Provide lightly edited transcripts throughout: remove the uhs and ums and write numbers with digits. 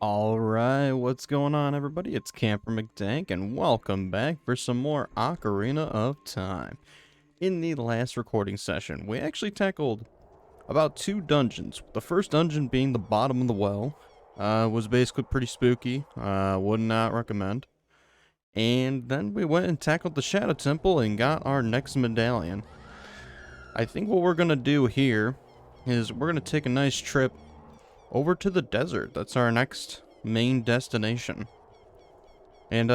Alright, what's going on everybody? It's Camper McDank and welcome back for some more Ocarina of Time. In the last recording session, we actually tackled about 2 dungeons. The first dungeon being the bottom of the well. Was basically pretty spooky, would not recommend. And then we went and tackled the Shadow Temple and got our next medallion. I think what we're gonna do here is we're gonna take a nice trip over to the desert. That's our next main destination. And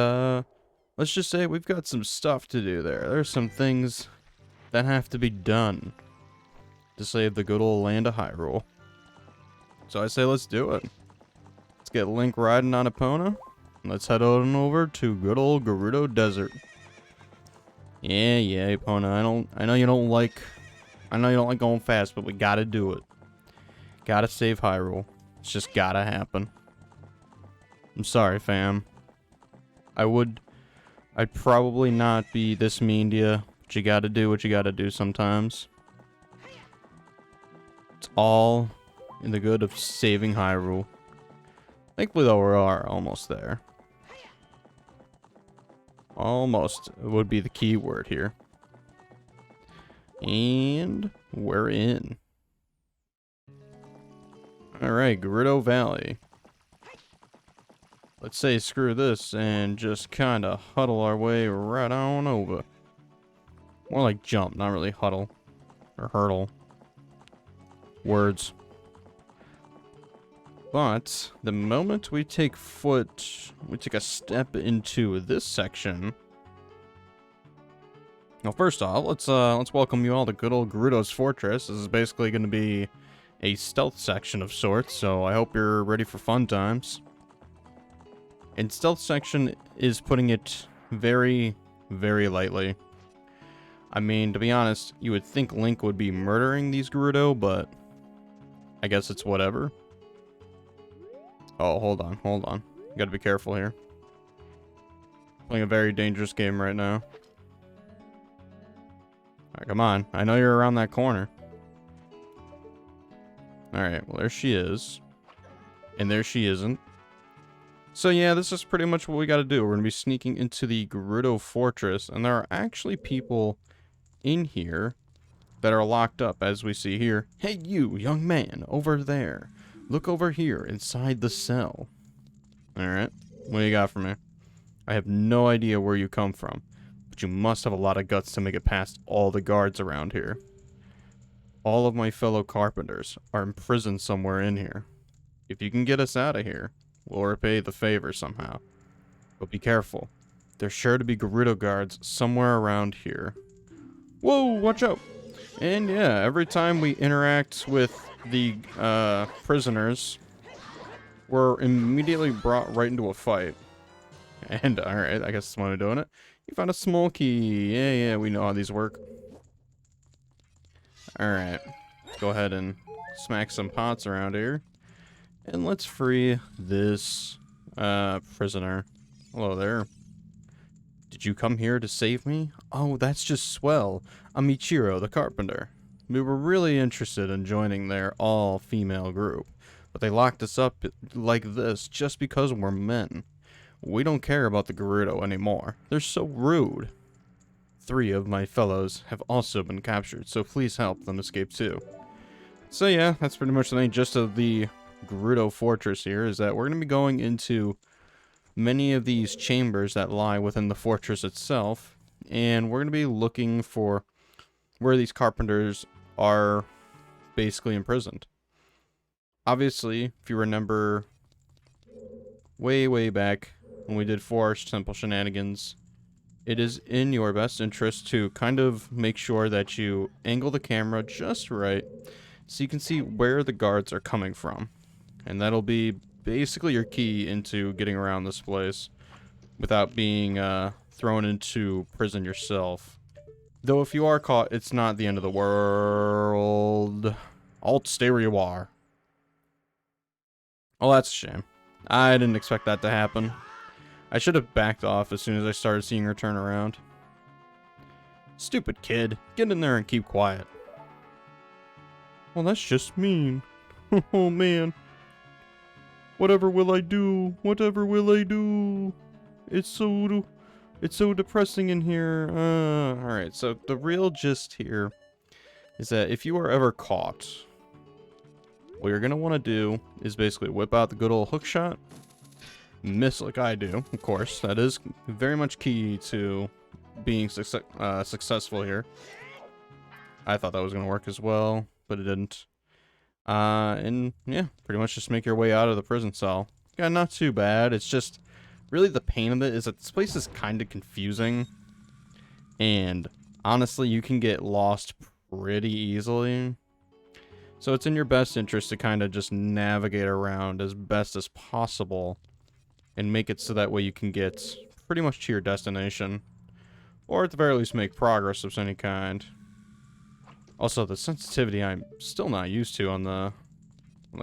let's just say we've got some stuff to do there. There's some things that have to be done to save the good old land of Hyrule. So I say let's do it. Let's get Link riding on Epona. And let's head on over to good old Gerudo Desert. Yeah, Epona. I know you don't like going fast, but we gotta do it. Gotta save Hyrule. It's just gotta happen. I'm sorry, fam. I'd probably not be this mean to you, but you gotta do what you gotta do sometimes. It's all in the good of saving Hyrule. Thankfully, though, we are almost there. Almost would be the key word here. And we're in. Alright, Gerudo Valley. Let's say screw this and just kinda huddle our way right on over. More like jump, not really huddle. Or hurdle. Words. But, the moment we take a step into this section. Well, first off, let's welcome you all to good old Gerudo's Fortress. This is basically gonna be a stealth section of sorts, so I hope you're ready for fun times. And stealth section is putting it very, very lightly. I mean, to be honest, you would think Link would be murdering these Gerudo, but I guess it's whatever. Oh, hold on. You gotta be careful here. Playing a very dangerous game right now. Alright, come on. I know you're around that corner. Alright, well there she is. And there she isn't. So yeah, this is pretty much what we gotta do. We're gonna be sneaking into the Gerudo Fortress, and there are actually people in here that are locked up, as we see here. Hey you, young man, over there. Look over here, inside the cell. Alright, what do you got for me? I have no idea where you come from, but you must have a lot of guts to make it past all the guards around here. All of my fellow carpenters are imprisoned somewhere in here. If you can get us out of here, we'll repay the favor somehow. But be careful. There's sure to be Gerudo guards somewhere around here. Whoa, watch out! And yeah, every time we interact with the prisoners, we're immediately brought right into a fight. And alright, I guess that's why we're doing it. You found a small key. Yeah, we know how these work. Alright, let's go ahead and smack some pots around here. And let's free this prisoner. Hello there. Did you come here to save me? Oh, that's just swell. I'm Ichiro, the carpenter. We were really interested in joining their all-female group, but they locked us up like this just because we're men. We don't care about the Gerudo anymore. They're so rude. 3 of my fellows have also been captured, so please help them escape too. So yeah, that's pretty much the main gist of the Gerudo Fortress here, is that we're going to be going into many of these chambers that lie within the fortress itself, and we're going to be looking for where these carpenters are basically imprisoned. Obviously, if you remember way back when we did Forest Temple Shenanigans, it is in your best interest to kind of make sure that you angle the camera just right so you can see where the guards are coming from. And that'll be basically your key into getting around this place without being thrown into prison yourself. Though if you are caught, it's not the end of the world. Alt, stay where you are. Oh, that's a shame. I didn't expect that to happen. I should have backed off as soon as I started seeing her turn around. Stupid kid. Get in there and keep quiet. Well, that's just mean. Oh, man. Whatever will I do? Whatever will I do? It's so depressing in here. Alright, so the real gist here is that if you are ever caught, what you're going to want to do is basically whip out the good old hook shot, miss like I do, of course. That is very much key to being successful here. I thought that was going to work as well, but it didn't. And yeah, pretty much just make your way out of the prison cell. Yeah, not too bad. It's just really the pain of it is that this place is kind of confusing. And honestly, you can get lost pretty easily. So it's in your best interest to kind of just navigate around as best as possible and make it so that way you can get pretty much to your destination. Or at the very least make progress of any kind. Also, the sensitivity I'm still not used to on the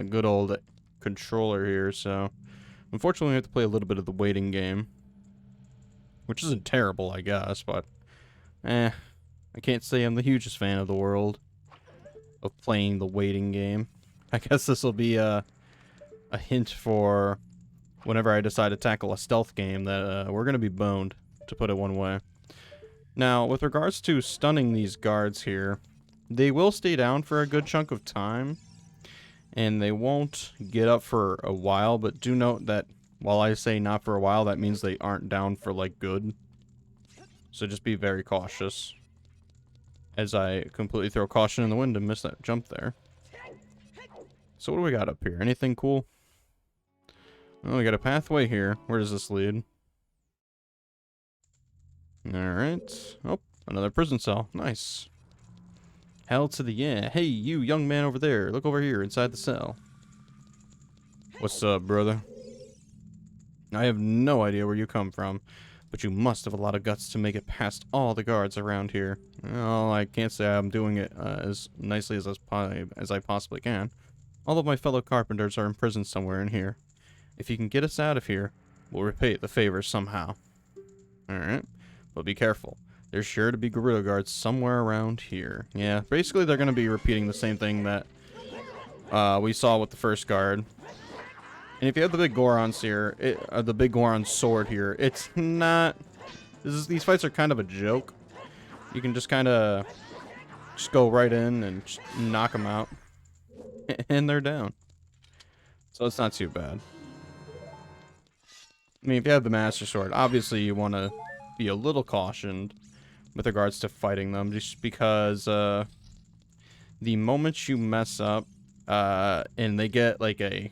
good old controller here, so unfortunately I have to play a little bit of the waiting game. Which isn't terrible, I guess, but I can't say I'm the hugest fan of the world of playing the waiting game. I guess this will be a hint for whenever I decide to tackle a stealth game that we're going to be boned, to put it one way. Now, with regards to stunning these guards here, they will stay down for a good chunk of time, and they won't get up for a while, but do note that while I say not for a while, that means they aren't down for, like, good. So just be very cautious. As I completely throw caution in the wind and miss that jump there. So what do we got up here? Anything cool? Oh, we got a pathway here. Where does this lead? Alright. Oh, another prison cell. Nice. Hell to the yeah. Hey, you young man over there. Look over here inside the cell. What's up, brother? I have no idea where you come from, but you must have a lot of guts to make it past all the guards around here. Well, I can't say I'm doing it as nicely as I possibly can. All of my fellow carpenters are imprisoned somewhere in here. If you can get us out of here, we'll repay the favor somehow. Alright, but be careful. There's sure to be Gerudo guards somewhere around here. Yeah, basically they're going to be repeating the same thing that we saw with the first guard. And if you have the big Goron's here, the big Goron sword here, it's not... These fights are kind of a joke. You can just kind of just go right in and knock them out. And they're down. So it's not too bad. I mean, if you have the Master Sword, obviously you want to be a little cautioned with regards to fighting them, just because the moment you mess up and they get like a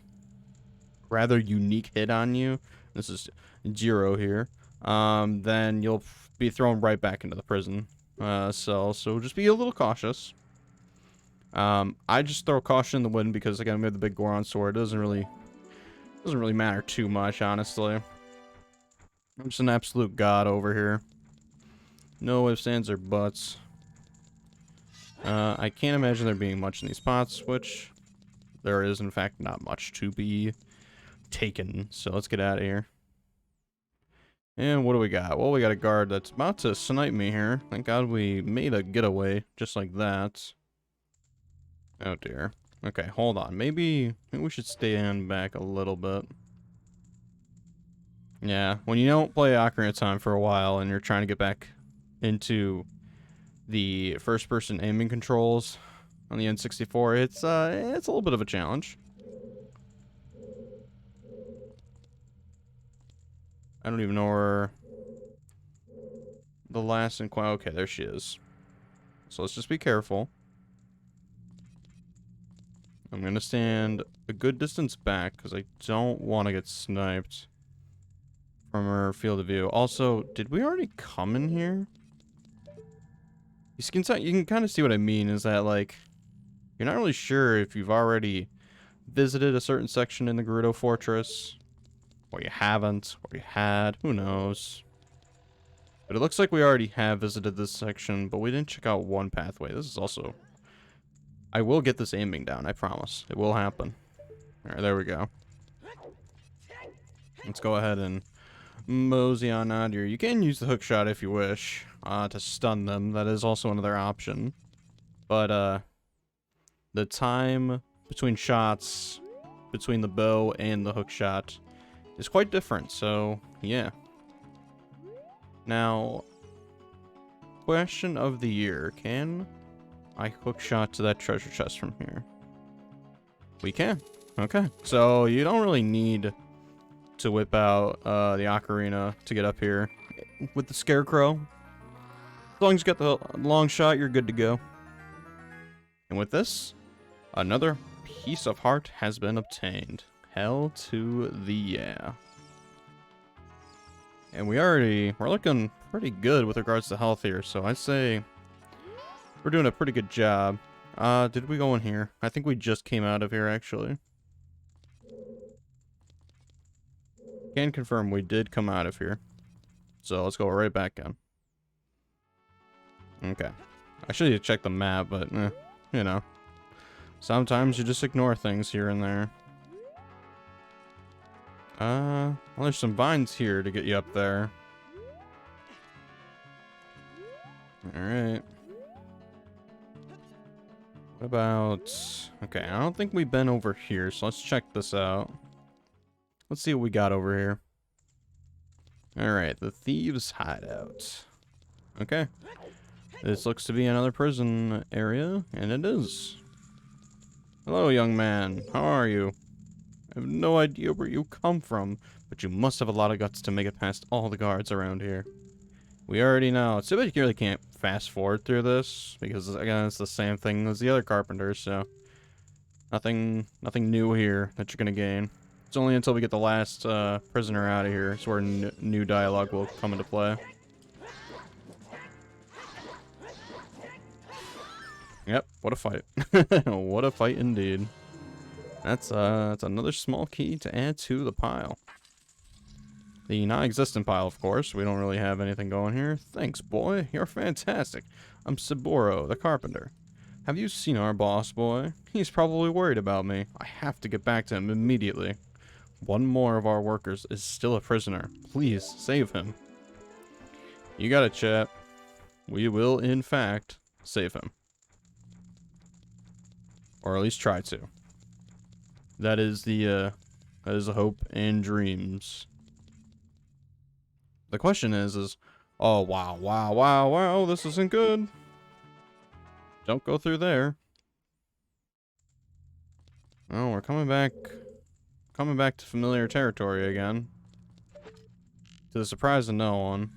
rather unique hit on you, this is Jiro here, then you'll be thrown right back into the prison cell, so just be a little cautious. I just throw caution in the wind because again we have the big Goron sword. It doesn't really matter too much, honestly. I'm just an absolute god over here. No ifs, ands, or buts. I can't imagine there being much in these spots, which there is, in fact, not much to be taken. So let's get out of here. And what do we got? Well, we got a guard that's about to snipe me here. Thank God we made a getaway just like that. Oh, dear. Okay, hold on. Maybe we should stand back a little bit. Yeah, when you don't play Ocarina of Time for a while and you're trying to get back into the first-person aiming controls on the N64, it's a little bit of a challenge. I don't even know where the last okay, there she is. So let's just be careful. I'm gonna stand a good distance back because I don't want to get sniped from her field of view. Also, did we already come in here? You can kind of see what I mean, is that, like, you're not really sure if you've already visited a certain section in the Gerudo Fortress, or you haven't, or you had, who knows. But it looks like we already have visited this section, but we didn't check out one pathway. This is also... I will get this aiming down, I promise. It will happen. Alright, there we go. Let's go ahead and mosey on out here. You can use the hook shot if you wish to stun them. That is also another option. But the time between shots between the bow and the hook shot is quite different. So, yeah. Now, question of the year. Can I hook shot to that treasure chest from here? We can. Okay. So, you don't really need to whip out the ocarina to get up here. With the scarecrow, as long as you got the long shot, you're good to go. And with this, another piece of heart has been obtained. Hell to the yeah. And we're looking pretty good with regards to health here, so I'd say we're doing a pretty good job. Did we go in here? I think we just came out of here, actually. Can confirm we did come out of here. So let's go right back in. Okay. I should have checked the map, but, you know. Sometimes you just ignore things here and there. Well, there's some vines here to get you up there. Alright. What about... Okay, I don't think we've been over here, so let's check this out. Let's see what we got over here. Alright, the Thieves Hideout. Okay. This looks to be another prison area, and it is. Hello, young man. How are you? I have no idea where you come from, but you must have a lot of guts to make it past all the guards around here. We already know. It's too bad you really can't fast forward through this, because, again, it's the same thing as the other carpenters, so... Nothing new here that you're gonna gain. It's only until we get the last prisoner out of here, so where new dialogue will come into play. Yep, what a fight. What a fight indeed. That's another small key to add to the pile. The non-existent pile, of course. We don't really have anything going here. Thanks, boy. You're fantastic. I'm Saburo, the carpenter. Have you seen our boss, boy? He's probably worried about me. I have to get back to him immediately. One more of our workers is still a prisoner. Please, save him. You got it, chap. We will, in fact, save him. Or at least try to. That is the hope and dreams. The question is, oh, wow, this isn't good. Don't go through there. Oh, we're coming back to familiar territory again. To the surprise of no one.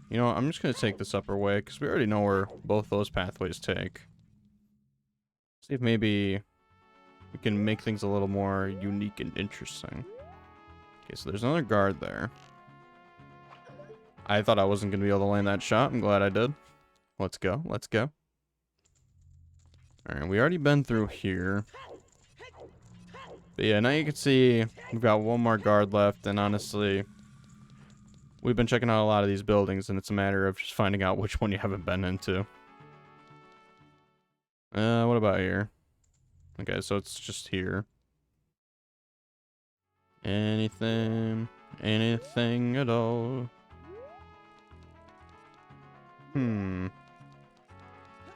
You know what, I'm just gonna take this upper way, because we already know where both those pathways take. See if maybe we can make things a little more unique and interesting. Okay, so there's another guard there. I thought I wasn't gonna be able to land that shot. I'm glad I did. Let's go, let's go. Alright, we already been through here. But yeah, now you can see we've got one more guard left, and honestly, we've been checking out a lot of these buildings, and it's a matter of just finding out which one you haven't been into. What about here? Okay, so it's just here. Anything at all.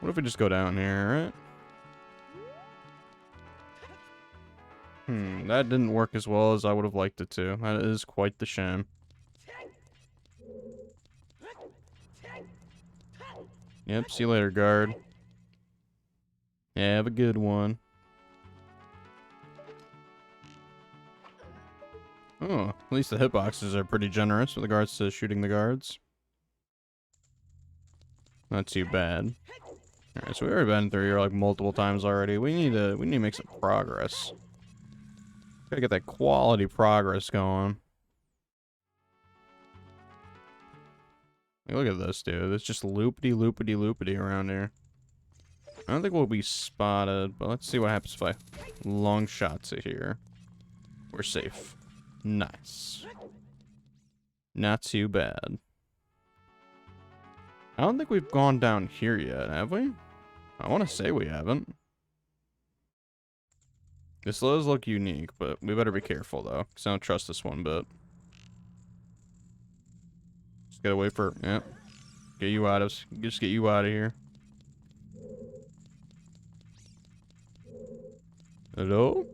What if we just go down here, right? That didn't work as well as I would have liked it to. That is quite the shame. Yep, see you later, guard. Yeah, have a good one. Oh, at least the hitboxes are pretty generous with regards to shooting the guards. Not too bad. Alright, so we already been through here like multiple times already. We need to make some progress. Gotta get that quality progress going. Like, look at this, dude. It's just loopity around here. I don't think we'll be spotted, but let's see what happens if I long shots it here. We're safe. Nice. Not too bad. I don't think we've gone down here yet, have we? I want to say we haven't. This does look unique, but we better be careful, though, because I don't trust this one bit. Just gotta wait for... Yep. Get you out of... Just get you out of here. Hello?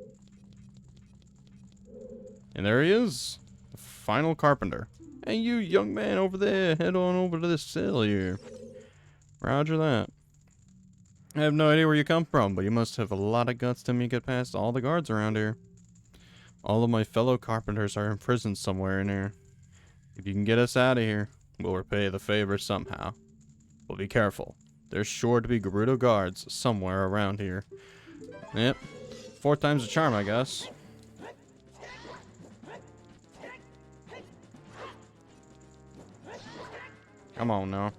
And there he is. The final carpenter. Hey, you young man over there. Head on over to this cell here. Roger that. I have no idea where you come from, but you must have a lot of guts to make it past all the guards around here. All of my fellow carpenters are in prison somewhere in here. If you can get us out of here, we'll repay the favor somehow. But be careful. There's sure to be Gerudo guards somewhere around here. Yep. 4 times the charm, I guess. Come on now.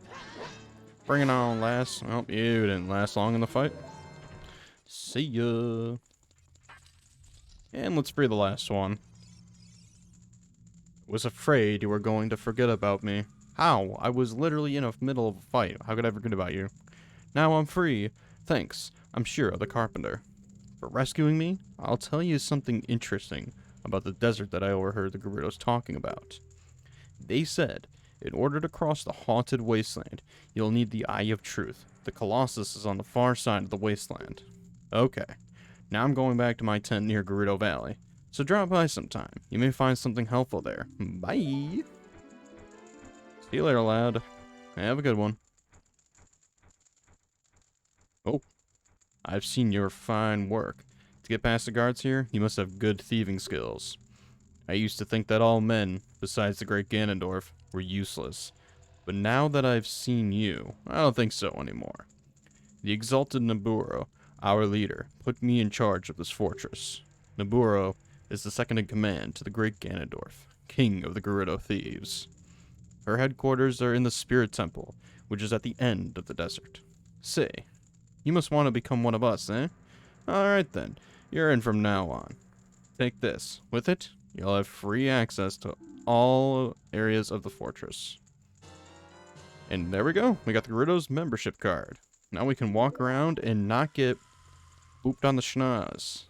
Bring it on, lass. Oh, you didn't last long in the fight. See ya. And let's free the last one. Was afraid you were going to forget about me. How? I was literally in the middle of a fight. How could I forget about you? Now I'm free. Thanks. I'm Shiro, the carpenter. For rescuing me, I'll tell you something interesting about the desert that I overheard the Gerudos talking about. They said, in order to cross the haunted wasteland, you'll need the Eye of Truth. The Colossus is on the far side of the wasteland. Okay. Now I'm going back to my tent near Gerudo Valley. So drop by sometime. You may find something helpful there. Bye! See you later, lad. Have a good one. Oh. I've seen your fine work. To get past the guards here, you must have good thieving skills. I used to think that all men, besides the great Ganondorf, were useless. But now that I've seen you, I don't think so anymore. The exalted Naburo, our leader, put me in charge of this fortress. Naburo is the second in command to the great Ganondorf, king of the Gerudo thieves. Her headquarters are in the Spirit Temple, which is at the end of the desert. Say, you must want to become one of us, eh? Alright then, you're in from now on. Take this. With it, you'll have free access to all areas of the fortress. And there we go. We got the Gerudo's membership card. Now we can walk around and not get booped on the schnoz.